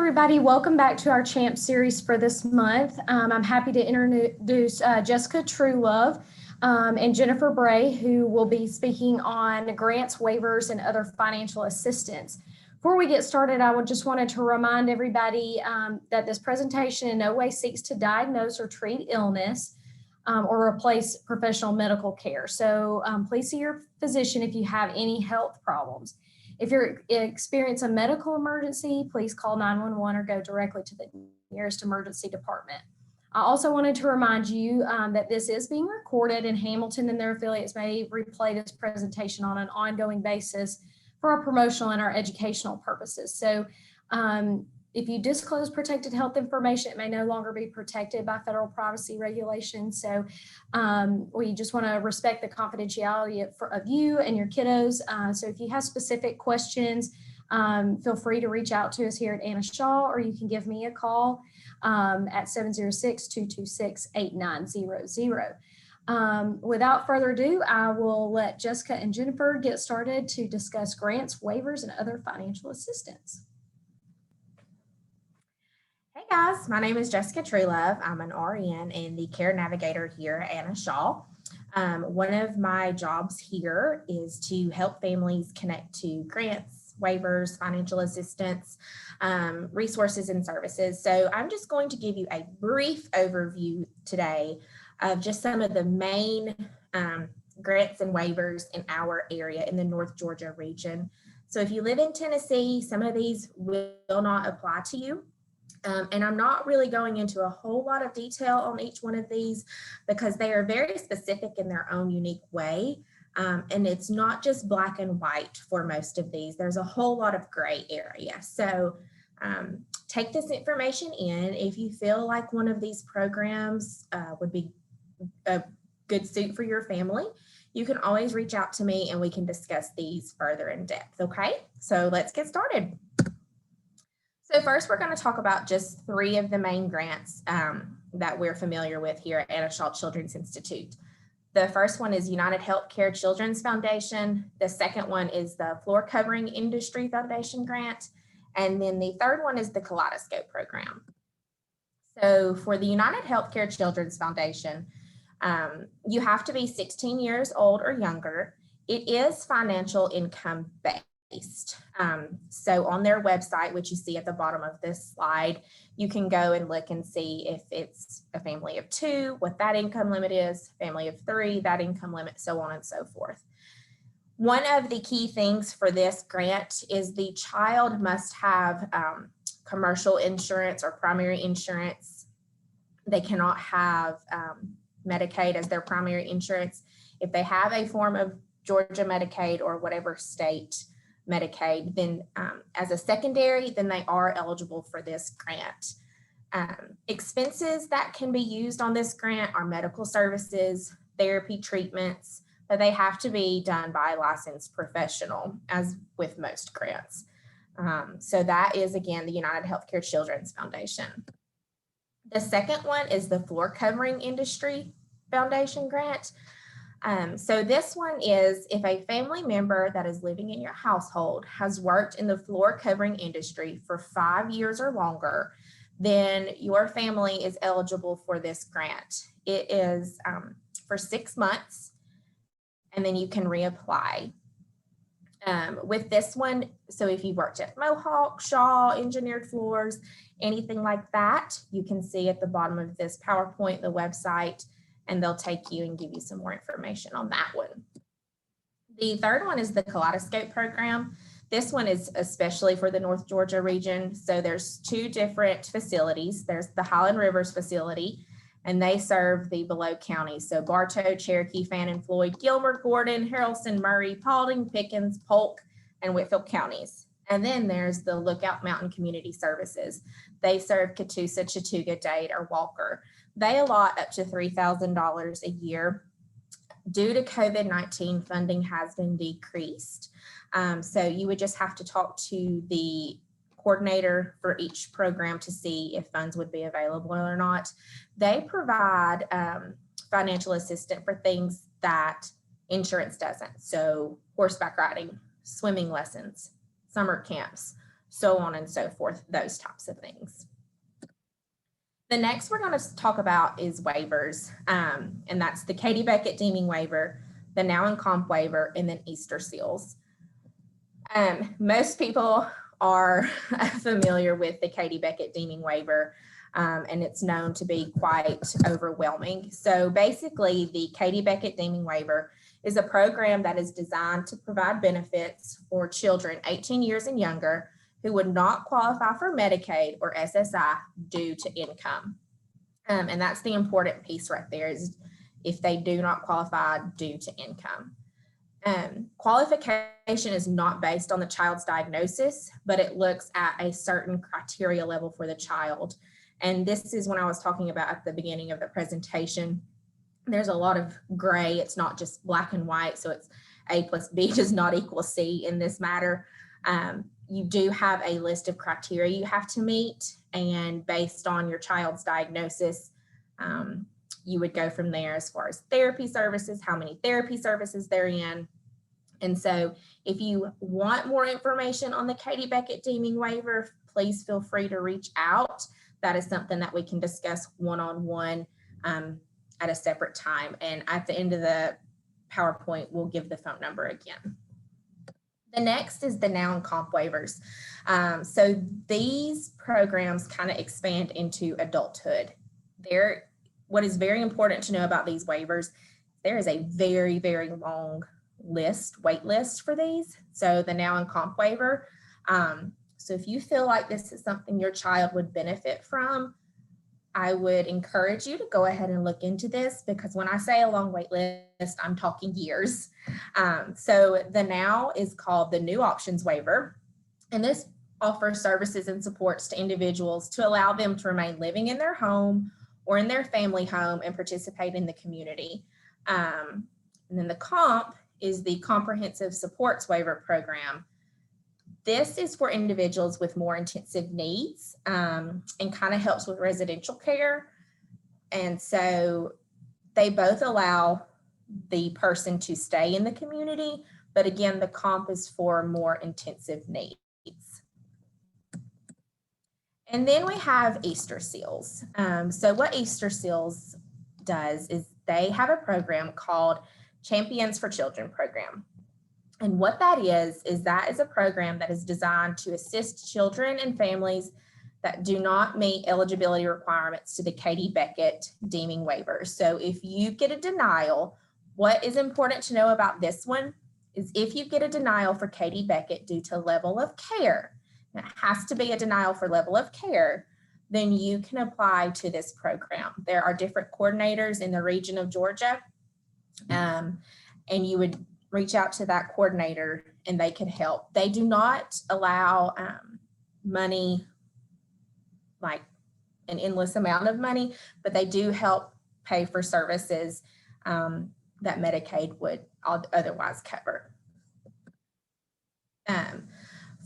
everybody. Welcome back to our CHAMP series for this month. I'm happy to introduce Jessica Truelove and Jennifer Bray, who will be speaking on grants, waivers, and other financial assistance. Before we get started, I just wanted to remind everybody that this presentation in no way seeks to diagnose or treat illness or replace professional medical care. So please see your physician if you have any health problems. If you experience a medical emergency, please call 911 or go directly to the nearest emergency department. I also wanted to remind you that this is being recorded, and Hamilton and their affiliates may replay this presentation on an ongoing basis for our promotional and our educational purposes. So if you disclose protected health information, it may no longer be protected by federal privacy regulations. So we just want to respect the confidentiality of you and your kiddos. So if you have specific questions, feel free to reach out to us here at Anna Shaw, or you can give me a call at 706-226-8900. Without further ado, I will let Jessica and Jennifer get started to discuss grants, waivers, and other financial assistance. Hey guys, my name is Jessica Truelove. I'm an RN and the care navigator here at Anna Shaw. One of my jobs here is to help families connect to grants, waivers, financial assistance, resources, and services. So I'm just going to give you a brief overview today of just some of the main grants and waivers in our area in the North Georgia region. So if you live in Tennessee, some of these will not apply to you. And I'm not really going into a whole lot of detail on each one of these because they are very specific in their own unique way. And it's not just black and white for most of these. There's a whole lot of gray area. So take this information in. If you feel like one of these programs would be a good suit for your family, you can always reach out to me and we can discuss these further in depth. Okay, so let's get started. So first, we're going to talk about just three of the main grants that we're familiar with here at Anna Shaw Children's Institute. The first one is United Healthcare Children's Foundation. The second one is the Floor Covering Industry Foundation grant. And then the third one is the Kaleidoscope Program. So for the United Healthcare Children's Foundation, you have to be 16 years old or younger. It is financial income based. So on their website, which you see at the bottom of this slide, you can go and look and see if it's a family of 2, what that income limit is, family of 3, that income limit, so on and so forth. One of the key things for this grant is the child must have commercial insurance or primary insurance. They cannot have Medicaid as their primary insurance. If they have a form of Georgia Medicaid or whatever state Medicaid, then as a secondary, then they are eligible for this grant. Expenses that can be used on this grant are medical services, therapy treatments, but they have to be done by a licensed professional, as with most grants. So that is, again, the United Healthcare Children's Foundation. The second one is the Floor Covering Industry Foundation grant. So this one is if a family member that is living in your household has worked in the floor covering industry for 5 years or longer, then your family is eligible for this grant. It is for 6 months, and then you can reapply. With this one, so if you worked at Mohawk, Shaw, engineered floors, anything like that, you can see at the bottom of this PowerPoint, the website, and they'll take you and give you some more information on that one. The third one is the Kaleidoscope Program. This one is especially for the North Georgia region. So there's 2 different facilities. There's the Highland Rivers facility, and they serve the below counties. So Bartow, Cherokee, Fannin, Floyd, Gilmer, Gordon, Haralson, Murray, Paulding, Pickens, Polk, and Whitfield counties. And then there's the Lookout Mountain Community Services. They serve Catoosa, Chattooga, Dade, or Walker. They allot up to $3,000 a year. Due to COVID-19, funding has been decreased. So you would just have to talk to the coordinator for each program to see if funds would be available or not. They provide financial assistance for things that insurance doesn't. So horseback riding, swimming lessons, summer camps, so on and so forth, those types of things. The next we're going to talk about is waivers, and that's the Katie Beckett Deeming waiver, the Now and Comp waiver, and then Easter seals. Most people are familiar with the Katie Beckett Deeming waiver, and it's known to be quite overwhelming. So basically, the Katie Beckett Deeming waiver is a program that is designed to provide benefits for children 18 years and younger who would not qualify for Medicaid or SSI due to income. And that's the important piece right there, is if they do not qualify due to income. Qualification is not based on the child's diagnosis, but it looks at a certain criteria level for the child. And this is when I was talking about at the beginning of the presentation, there's a lot of gray. It's not just black and white. So it's A plus B does not equal C in this matter. You do have a list of criteria you have to meet, and based on your child's diagnosis, you would go from there as far as therapy services, how many therapy services they're in. And so if you want more information on the Katie Beckett Deeming waiver, please feel free to reach out. That is something that we can discuss one-on-one at a separate time. And at the end of the PowerPoint, we'll give the phone number again. The next is the Now and Comp waivers. So these programs kind of expand into adulthood. What is very important to know about these waivers, there is a very, very long wait list for these. So the Now and Comp waiver. So if you feel like this is something your child would benefit from, I would encourage you to go ahead and look into this, because when I say a long wait list, I'm talking years. So the Now is called the New Options Waiver, and this offers services and supports to individuals to allow them to remain living in their home or in their family home and participate in the community. And then the Comp is the Comprehensive Supports Waiver Program. This is for individuals with more intensive needs and kind of helps with residential care. And so they both allow the person to stay in the community, but again, the Comp is for more intensive needs. And then we have Easter seals. So what Easter seals does is they have a program called Champions for Children program. And what that is a program that is designed to assist children and families that do not meet eligibility requirements to the Katie Beckett Deeming waiver. So if you get a denial, what is important to know about this one is if you get a denial for Katie Beckett due to level of care, and it has to be a denial for level of care, then you can apply to this program. There are different coordinators in the region of Georgia, and you would reach out to that coordinator and they could help. They do not allow money, like an endless amount of money, but they do help pay for services that Medicaid would otherwise cover.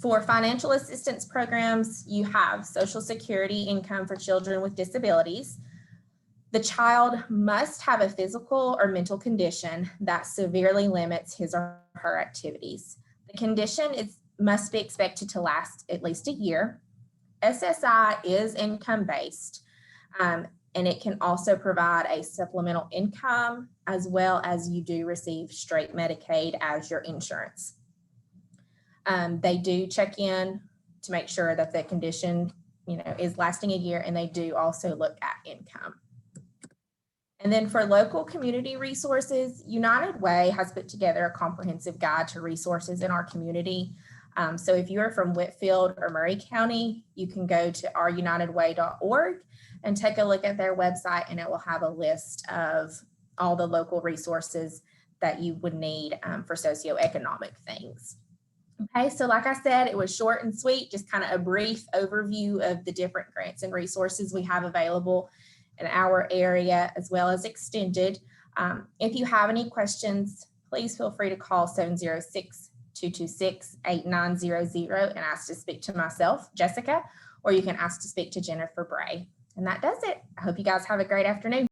For financial assistance programs, you have Social Security income for children with disabilities. The child must have a physical or mental condition that severely limits his or her activities. The condition must be expected to last at least a year. SSI is income-based, and it can also provide a supplemental income, as well as you do receive straight Medicaid as your insurance. They do check in to make sure that the condition, is lasting a year, and they do also look at income. And then for local community resources, United Way has put together a comprehensive guide to resources in our community. So if you're from Whitfield or Murray County, you can go to ourunitedway.org and take a look at their website, and it will have a list of all the local resources that you would need for socioeconomic things. Okay, so like I said, it was short and sweet, just kind of a brief overview of the different grants and resources we have available in our area, as well as extended. If you have any questions, please feel free to call 706-226-8900 and ask to speak to myself, Jessica, or you can ask to speak to Jennifer Bray. And that does it. I hope you guys have a great afternoon.